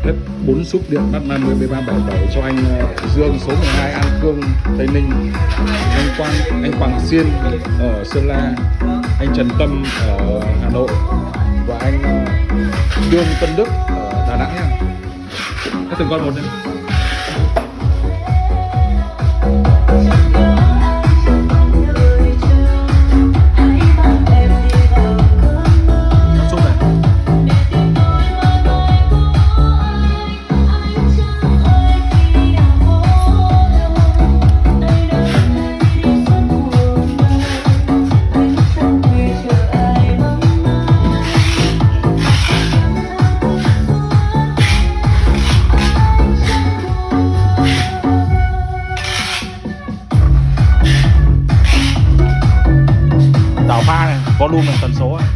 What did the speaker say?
hết 4 súp điện bắt 50 1377 cho anh Dương số 12 An Khương Tây Ninh, anh Quang Xiên ở Sơn La, anh Trần Tâm ở Hà Nội và anh Dương Tân Đức ở Đà Nẵng nhé. Các từng con một đi. Đảo pha này, volume này, tần số này.